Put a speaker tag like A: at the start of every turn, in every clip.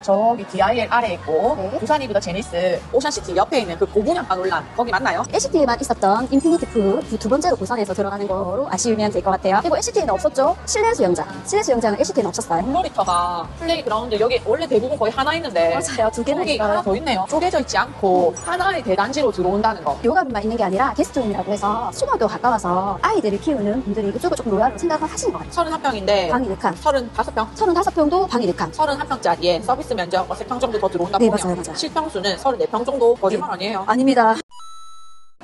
A: 저기 DIL 아래에 있고
B: 네.
A: 두산이브더 제니스 오션시티 옆에 있는 그 고분양가 논란 거기 맞나요?
B: LCT에만 있었던 인피니티 푸두 번째로 부산에서 들어가는 거로 아시면 될 것 같아요. 그리고 LCT에는 없었죠? 실내 수영장. 실내 수영장은 LCT에는 없었어요.
A: 물놀이터가 플레이그라운드 여기 원래 대부분 거의 하나 있는데
B: 맞아요. 두 개나
A: 여기
B: 있어요.
A: 하나 더 있네요. 쪼개져 있지 않고 하나의 대단지로 들어온다는 거.
B: 요가룸만 있는 게 아니라 게스트룸이라고 해서 수목도 가까워서 아이들을 키우는 분들이 그쪽을 조금 노가로 생각을 하시는 것 같아요.
A: 31평인데
B: 방이 4칸.
A: 35평?
B: 35평도 방이 4칸.
A: 31평짜리에 서비스 면적 3평 정도 더 들어온다
B: 네,
A: 보면
B: 맞아요.
A: 실평수는 34평 정도 거짓말 아니에요.
B: 아닙니다.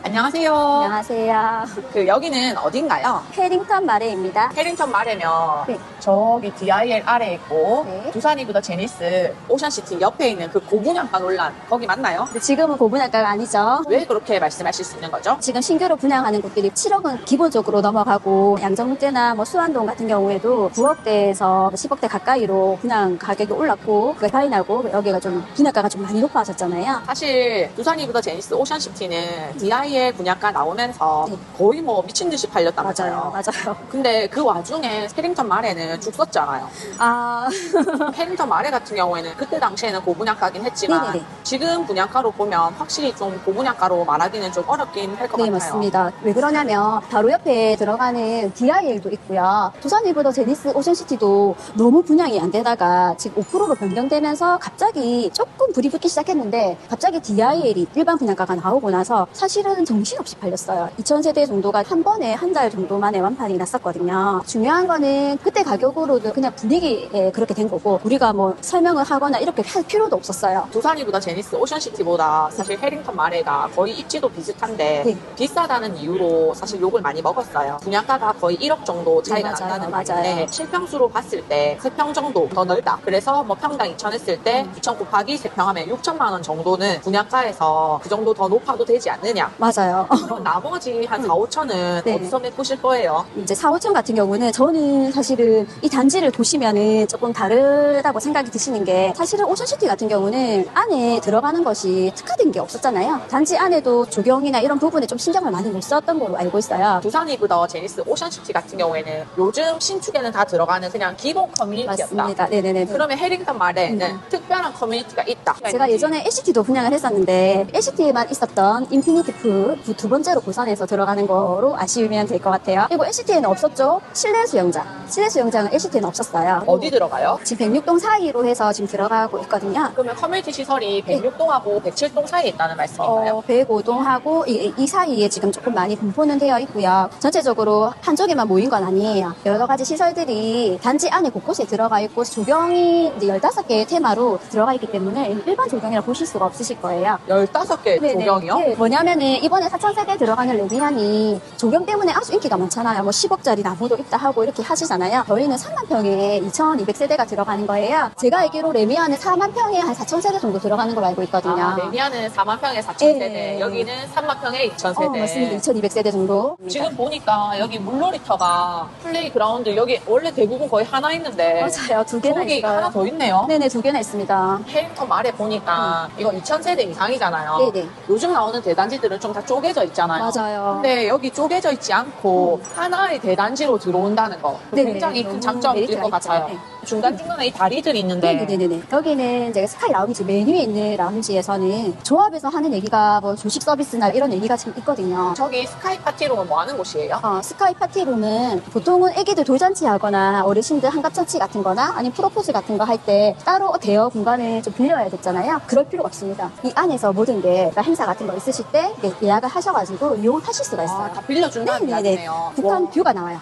A: 안녕하세요.
B: 안녕하세요.
A: 여기는 어딘가요?
B: 해링턴 마레입니다.
A: 해링턴 마레면
B: 네.
A: 저기 DIL 아래에 있고
B: 네.
A: 두산이브더 제니스 오션시티 옆에 있는 그 고분양가 논란 거기 맞나요?
B: 근데 지금은 고분양가가 아니죠.
A: 왜 그렇게 말씀하실 수 있는 거죠?
B: 지금 신규로 분양하는 곳들이 7억은 기본적으로 넘어가고 양정육대나 뭐 수안동 같은 경우에도 9억대에서 10억대 가까이로 분양 가격이 올랐고 그게 파이나고 여기가 좀 분양가가 좀 많이 높아졌잖아요.
A: 사실 두산이브더 제니스 오션시티는 DIL 분양가 나오면서
B: 네.
A: 거의 뭐 미친 듯이 팔렸다면서요.
B: 맞아요.
A: 근데 그 와중에 해링턴 마레는 죽 썼잖아요.
B: 아,
A: 해링턴 마레 같은 경우에는 그때 당시에는 고분양가긴 했지만
B: 네네네.
A: 지금 분양가로 보면 확실히 좀 고분양가로 말하기는 좀 어렵긴 할 것
B: 네,
A: 같아요.
B: 맞습니다. 왜 그러냐면 바로 옆에 들어가는 DIL도 있고요. 두산이브더 제니스 오션시티도 너무 분양이 안 되다가 지금 5%로 변경되면서 갑자기 조금 불이 붙기 시작했는데 갑자기 DIL이 일반 분양가가 나오고 나서 사실은 정신없이 팔렸어요. 2,000세대 정도가 한 번에 한 달 정도 만에 완판이 났었거든요. 중요한 거는 그때 가격으로도 그냥 분위기에 그렇게 된 거고 우리가 뭐 설명을 하거나 이렇게 할 필요도 없었어요.
A: 두산이보다 제니스 오션시티보다 사실 해링턴 마레가 거의 입지도 비슷한데
B: 네.
A: 비싸다는 이유로 사실 욕을 많이 먹었어요. 분양가가 거의 1억 정도 차이가
B: 네, 맞아요.
A: 난다는
B: 맞아요.
A: 말인데 실평수로 봤을 때 3평 정도 더 넓다. 그래서 뭐 평당 2천 했을 때 2천 곱하기 3평 하면 6천만 원 정도는 분양가에서 그 정도 더 높아도 되지 않느냐.
B: 맞아요.
A: 그럼 나머지 한 4, 5천은
B: 네.
A: 어디서 메꾸실 거예요?
B: 이제 4, 5천 같은 경우는 저는 사실은 이 단지를 보시면은 조금 다르다고 생각이 드시는 게 사실은 오션시티 같은 경우는 안에 들어가는 것이 특화된 게 없었잖아요. 단지 안에도 조경이나 이런 부분에 좀 신경을 많이 못 썼던 걸로 알고 있어요.
A: 두산이브더 제니스 오션시티 같은 경우에는 요즘 신축에는 다 들어가는 그냥 기본 커뮤니티였다.
B: 맞습니다. 네네네.
A: 그러면 해링턴 마레는 특별한 커뮤니티가 있다.
B: 제가 예전에 LCT도 분양을 했었는데 LCT에만 있었던 인피니티 푸두 번째로 부산에서 들어가는 거로 아시면 될 것 같아요. 그리고 LCT에는 없었죠. 실내 수영장. 실내 수영장은 LCT에는 없었어요.
A: 어디 들어가요?
B: 지금 106동 사이로 해서 지금 들어가고 있거든요.
A: 그러면 커뮤니티 시설이 106동하고 107동 사이에 있다는 말씀인가요?
B: 105동하고 이 사이에 지금 조금 많이 분포는 되어 있고요. 전체적으로 한쪽에만 모인 건 아니에요. 여러 가지 시설들이 단지 안에 곳곳에 들어가 있고 조경이 이제 15개의 테마로 들어가 있기 때문에 일반 조경이라 보실 수가 없으실 거예요.
A: 15개 조경이요?
B: 네, 뭐냐면은 이번에 4,000세대 들어가는 레미안이 조경 때문에 아주 인기가 많잖아요. 뭐 10억짜리 나무도 있다 하고 이렇게 하시잖아요. 저희는 3만 평에 2,200세대가 들어가는 거예요. 제가 알기로 레미안은 4만 평에 한 4,000세대 정도 들어가는 걸로 알고 있거든요.
A: 레미안은 4만 평에 4천
B: 네.
A: 세대, 여기는 3만 평에 2천 세대.
B: 맞습니다. 2,200세대 정도.
A: 지금 보니까 여기 물놀이터가 플레이그라운드 여기 원래 대부분 거의 하나 있는데
B: 맞아요. 두 개나
A: 저기
B: 있어요.
A: 하나 더 있네요.
B: 네네, 두 개나 있습니다.
A: 해링턴 마레 보니까 이거 2천 세대 이상이잖아요.
B: 네네.
A: 요즘 나오는 대단지들은 좀 다 쪼개져 있잖아요.
B: 맞아요.
A: 근데 여기 쪼개져 있지 않고 하나의 대단지로 들어온다는 거
B: 네네.
A: 굉장히 큰
B: 너무
A: 장점일
B: 메리트가
A: 것
B: 있죠.
A: 같아요.
B: 네.
A: 중간중간에 이 다리들이 있는데
B: 네네네. 여기는 이제 스카이 라운지 맨 위에 있는 라운지에서는 조합에서 하는 얘기가 뭐 조식 서비스나 이런 얘기가 지금 있거든요.
A: 저기 스카이 파티룸은 뭐 하는 곳이에요?
B: 스카이 파티룸은 보통은 애기들 돌잔치 하거나 어르신들 한갑잔치 같은 거나 아니면 프로포즈 같은 거 할 때 따로 대여 공간을 좀 빌려야 됐잖아요. 그럴 필요가 없습니다. 이 안에서 모든 게 행사 같은 거 있으실 때 예약을 하셔가지고 이용하실 수가 있어요.
A: 다 빌려준다는
B: 네네네.
A: 이야기네요.
B: 북한
A: 와.
B: 뷰가 나와요.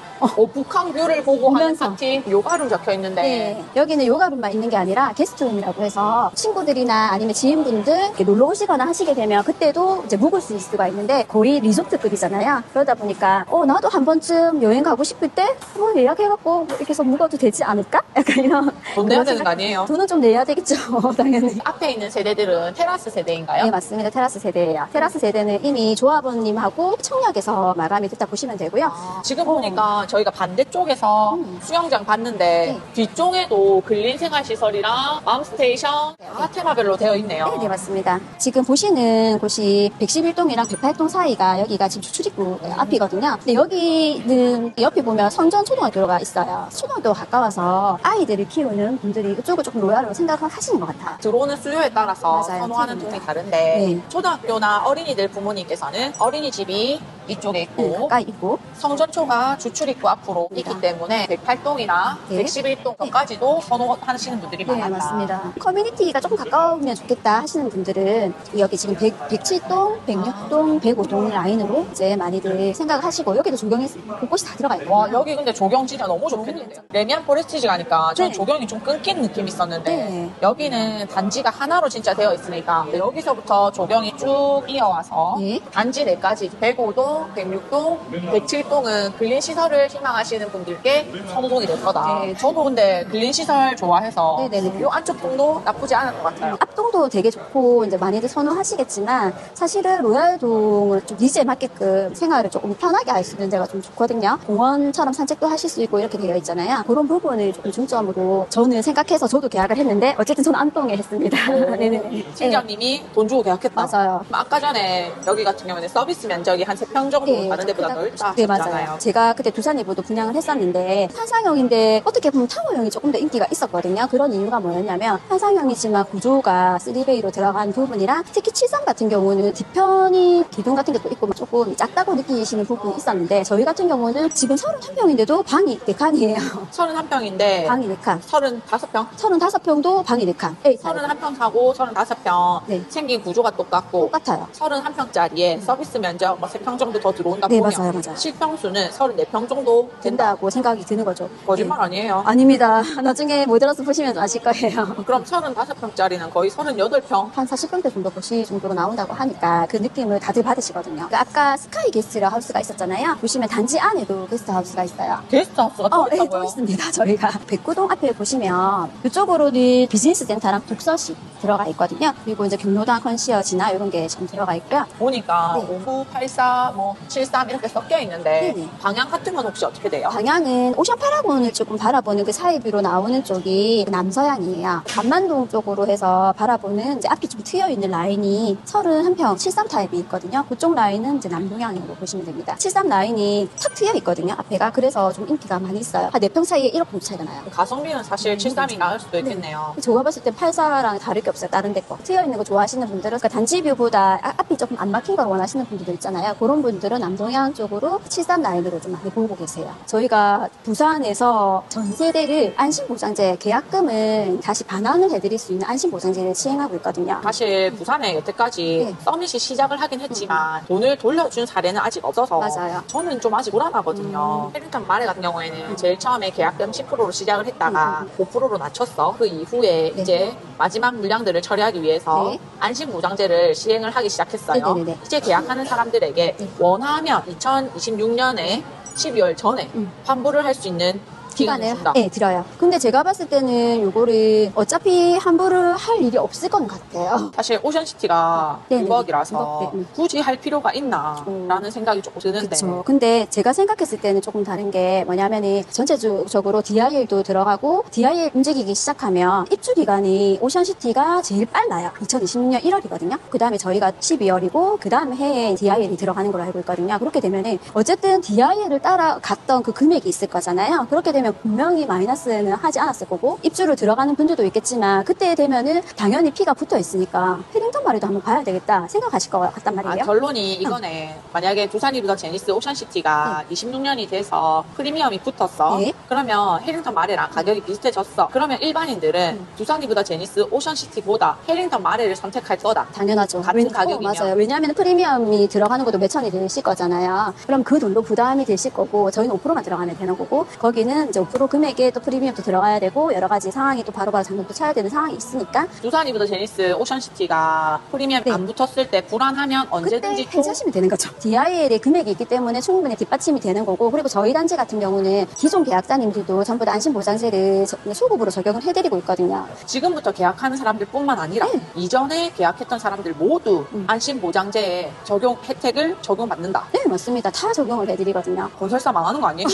A: 북한 뷰를 보고 하는
B: 보면서.
A: 파티 요가룸 적혀 있는데
B: 네, 여기는 요가룸만 있는 게 아니라 게스트룸이라고 해서 친구들이나 아니면 지인분들 이렇게 놀러 오시거나 하시게 되면 그때도 이제 묵을 수 있을 수가 있는데 거의 리조트급이잖아요. 그러다 보니까 나도 한 번쯤 여행 가고 싶을 때 뭐 예약해갖고 이렇게 해서 묵어도 되지 않을까? 약간 이런
A: 돈 내야 되는 거 아니에요?
B: 돈은 좀 내야 되겠죠. 당연히.
A: 앞에 있는 세대들은 테라스 세대인가요?
B: 네, 맞습니다. 테라스 세대예요. 테라스 세대는 이미 조합원님하고 청약에서 마감이 됐다 보시면 되고요.
A: 지금 보니까 저희가 반대쪽에서 수영장 봤는데
B: 네.
A: 이종에도 근린생활시설이랑 맘스테이션 다 테마별로 되어 있네요.
B: 네, 맞습니다. 지금 보시는 곳이 111동이랑 108동 사이가 여기가 지금 출입구 앞이거든요. 근데 여기는 옆에 보면 성전초등학교가 있어요. 초등학교 가까워서 아이들을 키우는 분들이 이쪽을 조금 로얄로 생각하시는 것 같아요.
A: 들어오는 수요에 따라서
B: 맞아요.
A: 선호하는
B: 팁입니다.
A: 동이 다른데
B: 네.
A: 초등학교나 어린이들 부모님께서는 어린이집이 이쪽에 있고
B: 가까이 있고.
A: 성전초가 주출입구 앞으로 있기 때문에 108동이나
B: 네.
A: 111동까지도 선호하시는 분들이
B: 네,
A: 많았다.
B: 맞습니다. 커뮤니티가 조금 가까우면 좋겠다 하시는 분들은 여기 지금 107동, 106동, 105동 라인으로 이제 많이들 생각을 하시고 여기도 조경이 곳곳이 다 들어가 있거든요.
A: 와, 여기 근데 조경 진짜 너무 좋겠는데요.
B: 괜찮아요.
A: 레미안 포레스티지 가니까 전
B: 네.
A: 조경이 좀 끊긴 느낌이 있었는데
B: 네.
A: 여기는 단지가 하나로 진짜 되어 있으니까 여기서부터 조경이 쭉 이어와서
B: 네.
A: 단지 내까지 105동, 106동, 107동은 근린시설을 희망하시는 분들께 선호동이 될 거다.
B: 네.
A: 저도 근데 근린시설 좋아해서
B: 네네네.
A: 이 안쪽 동도 나쁘지 않을 것 같아요.
B: 앞동도 되게 좋고 이제 많이들 선호하시겠지만 사실은 로얄동을 좀 니즈에 맞게끔 생활을 조금 편하게 할 수 있는 데가 좀 좋거든요. 공원처럼 산책도 하실 수 있고 이렇게 되어 있잖아요. 그런 부분을 조금 중점으로 저는 생각해서 저도 계약을 했는데 어쨌든 저는 안동에 했습니다. 네네네.
A: 팀장님이 돈 주고 계약했다.
B: 맞아요.
A: 아까 전에 여기 같은 경우는 서비스 면적이 한 3평 정도 다른 데보다 넓다
B: 네,
A: 하셨잖아요.
B: 맞아요. 제가 그때 두산이부도 분양을 했었는데 한상형인데 어떻게 보면 타워형이 조금 더 인기가 있었거든요. 그런 이유가 뭐였냐면 한상형이지만 구조가 3베이로 들어간 부분이랑 특히 73 같은 경우는 뒤편이 기둥 같은 게 또 있고 조금 작다고 느끼시는 부분이 있었는데 저희 같은 경우는 지금 31평인데도 방이 4칸이에요.
A: 31평인데
B: 방이 4칸.
A: 35평?
B: 35평도 방이 4칸.
A: 31평 사고 35평
B: 네.
A: 생긴 구조가 똑같고
B: 똑같아요.
A: 31평짜리에 서비스 면적 3평 정도 더 들어온다
B: 네,
A: 보면
B: 맞아요, 맞아요.
A: 실평수는 34평 정도 된다.
B: 된다고 생각이 드는 거죠.
A: 거짓말
B: 네.
A: 아니에요.
B: 아닙니다. 나중에 못 들어서 보시면 아실 거예요.
A: 그럼 35평짜리는 거의 38평?
B: 한 40평대 정도 보시 정도로 나온다고 하니까 그 느낌을 다들 받으시거든요. 그 아까 스카이 게스트 하우스가 있었잖아요. 보시면 단지 안에도 게스트 하우스가 있어요.
A: 게스트하우스가 또
B: 네,
A: 있다고요?
B: 또 있습니다. 저희가 백구동 앞에 보시면 이쪽으로는 비즈니스 센터랑 독서실 들어가 있거든요. 그리고 이제 경로당 컨시어지나 이런 게 좀 들어가 있고요.
A: 보니까
B: 네.
A: 59, 84, 73 이렇게 섞여 있는데
B: 네네.
A: 방향 같은 건 혹시 어떻게 돼요?
B: 방향은 오션 파라곤을 조금 바라보는 그 사이뷰로 나오는 쪽이 남서향이에요. 감만동 쪽으로 해서 바라보는 이제 앞이 좀 트여 있는 라인이 31평 73 타입이 있거든요. 그쪽 라인은 이제 남동향으로 보시면 됩니다. 73 라인이 탁 트여 있거든요. 앞에가. 그래서 좀 인기가 많이 있어요. 한 4평 사이에 1억 정도 차이가 나요.
A: 가성비는 사실 73이 나을 수도 있겠네요.
B: 제가 봤을 때 84랑 다를 게 없어요. 다른 데 거. 트여 있는 거 좋아하시는 분들은 그러니까 단지 뷰보다 앞이 조금 안 막힌 걸 원하시는 분들도 있잖아요. 그런 분들은 남동향 쪽으로 73 라인으로 좀 많이 보고 계세요. 저희가 부산에서 전 세대를 안심보장제 계약금을 다시 반환을 해드릴 수 있는 안심보장제를 시행하고 있거든요.
A: 사실 부산에 여태까지
B: 네.
A: 서밋이 시작을 하긴 했지만 돈을 돌려준 사례는 아직 없어서
B: 맞아요.
A: 저는 좀 아직 불안하거든요. 해링턴 마레 같은 경우에는 제일 처음에 계약금 10%로 시작을 했다가 5%로 낮췄어. 그 이후에
B: 네.
A: 이제 마지막 물량들을 처리하기 위해서
B: 네.
A: 안심보장제를 시행을 하기 시작했어요.
B: 네네네네.
A: 이제 계약하는 사람들에게
B: 네.
A: 원하면 2026년에 12월 전에 환불을 할 수 있는 기간을
B: 기간을
A: 준다.
B: 네, 드려요. 근데 제가 봤을 때는 요거를 어차피 환불을 할 일이 없을 것 같아요.
A: 사실 오션시티가
B: 네네.
A: 6억이라서
B: 네.
A: 굳이 할 필요가 있나라는 생각이 조금 드는데
B: 그렇죠. 근데 제가 생각했을 때는 조금 다른 게 뭐냐면은 전체적으로 DIL도 들어가고 DIL 움직이기 시작하면 입주 기간이 오션시티가 제일 빨라요. 2026년 1월이거든요. 그 다음에 저희가 12월이고 그 다음 해에 DIL이 들어가는 걸로 알고 있거든요. 그렇게 되면은 어쨌든 DIL을 따라갔던 그 금액이 있을 거잖아요. 그렇게 되면 분명히 마이너스는 하지 않았을 거고 입주를 들어가는 분들도 있겠지만 그때 되면은 당연히 피가 붙어 있으니까 해링턴 마리도 한번 봐야 되겠다 생각하실 것 같단 말이에요.
A: 결론이 이거네. 만약에 두산이부터 제니스 오션시티가 26년이 돼서 프리미엄이 붙었어.
B: 네.
A: 그러면 해링턴 마레랑 가격이 비슷해졌어. 그러면 일반인들은 두산이부터 제니스 오션시티보다 해링턴 마레를 선택할 거다.
B: 당연하죠.
A: 같은 가격이면.
B: 맞아요. 왜냐하면 프리미엄이 들어가는 것도 몇천이 되실 거잖아요. 그럼 그 돈도 부담이 되실 거고 저희는 5%만 들어가면 되는 거고 거기는 이제 5% 금액에 또 프리미엄도 들어가야 되고 여러 가지 상황이 또 바로바로 잔금도 쳐야 되는 상황이 있으니까
A: 두산이부터 제니스 오션시티가 프리미엄
B: 네.
A: 안 붙었을 때 불안하면 언제든지
B: 그때 해주시면 되는 거죠. DIL의 금액이 있기 때문에 충분히 뒷받침이 되는 거고 그리고 저희 단지 같은 경우는 기존 계약자님들도 전부 다 안심보장세를 소급으로 적용을 해드리고 있거든요.
A: 지금부터 계약하는 사람들뿐만 아니라
B: 네.
A: 이전에 계약했던 사람들 모두 안심보장제 적용 혜택을 적용받는다.
B: 네, 맞습니다. 다 적용을 해드리거든요.
A: 건설사 망하는 거 아니에요?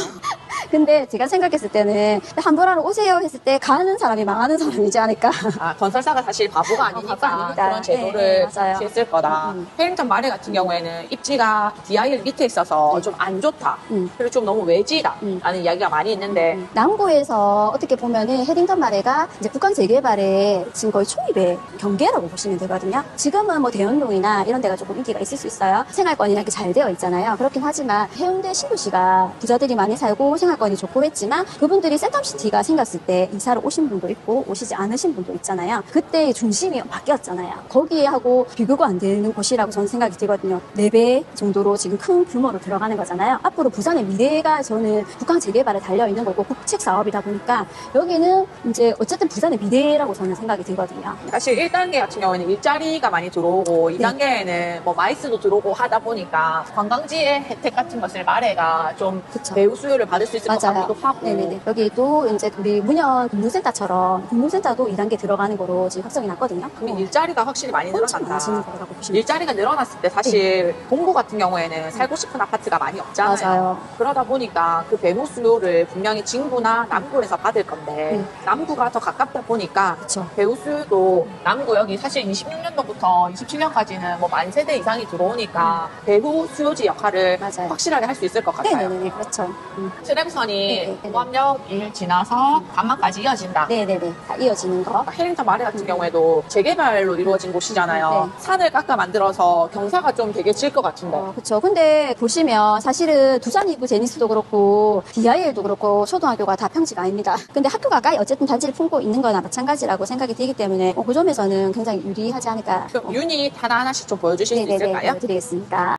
B: 근데 제가 생각했을 때는 한보라로 오세요 했을 때 가는 사람이 망하는 사람이지 않을까.
A: 아, 건설사가 사실 바보가 아니니까
B: 바보가 아닙니다.
A: 그런 제도를
B: 네, 맞아요.
A: 취했을 거다. 헬링턴 마레 같은 경우에는 입지가 DIL 밑에 있어서 좀 안 좋다. 그리고 좀 너무 외지다. 라는 이야기가 많이 있는데
B: 남구에서 어떻게 보면은 해링턴 마레가 이제 국강 재개발의 지금 거의 초입의 경계라고 보시면 되거든요. 지금은 뭐 대연동이나 이런 데가 조금 인기가 있을 수 있어요. 생활권이 이렇게 잘 되어 있잖아요. 그렇긴 하지만 해운대 신도시가 부자들이 많이 살고 생활권이 좋고 했지만 그분들이 센텀시티가 생겼을 때 이사를 오신 분도 있고 오시지 않으신 분도 있잖아요. 그때 중심이 바뀌었잖아요. 거기에 하고 비교가 안 되는 곳이라고 저는 생각이 들거든요. 4배 정도로 지금 큰 규모로 들어가는 거잖아요. 앞으로 부산의 미래가 저는 국강 재개발에 달려있는 거고 국책 사업이다 보니까 여기는 이제 어쨌든 부산의 미래라고 저는 생각이 들거든요.
A: 사실 1단계 같은 경우에는 일자리가 많이 들어오고 2단계에는 뭐 마이스도 들어오고 하다 보니까 관광지의 혜택 같은 것을 마레가 좀
B: 그쵸.
A: 배우 수요를 받을 수 있을 것
B: 맞아요.
A: 같기도 하고
B: 네네네. 여기도 이제 우리 문현 공동센터처럼 공동센터도 2단계 들어가는 거로 지금 확정이 났거든요.
A: 그럼 일자리가 확실히 많이
B: 엄청
A: 늘어난다.
B: 많아지는 거라고 보시면 돼요.
A: 일자리가 늘어났을 때 사실 동구 같은 경우에는 살고 싶은 아파트가 많이 없잖아요.
B: 맞아요.
A: 그러다 보니까 그 배우 수요를 분명히 진구나 남구에서 받을 건데 남구가 더 가깝다 보니까
B: 그쵸.
A: 배우 수요도 남구 여기 사실 26년도부터 27년까지는 뭐 10,000세대 이상이 들어오니까 배우 수요지 역할을
B: 맞아요.
A: 확실하게 할 수 있을 것 같아요.
B: 네네네. 그렇죠.
A: 트램선이
B: 네네.
A: 공암역을 지나서 간만까지 이어진다.
B: 네네네. 다 이어지는 거.
A: 헬링턴 마레 같은 경우에도 재개발로 이루어진 곳이잖아요.
B: 네.
A: 산을 깎아 만들어서 경사가 좀 되게 질 것 같은데.
B: 그렇죠. 근데 보시면 사실은 두산 이브 제니스도 그렇고 DIL도 그렇고 초등학교가 다 평지가 아닙니다. 근데 학교가 가까이 어쨌든 단지를 품고 있는 거나 마찬가지라고 생각이 되기 때문에 그 점에서는 굉장히 유리하지 않을까.
A: 그럼 유닛 하나하나씩 좀 보여주실 수 있을까요?
B: 보여드리겠습니다.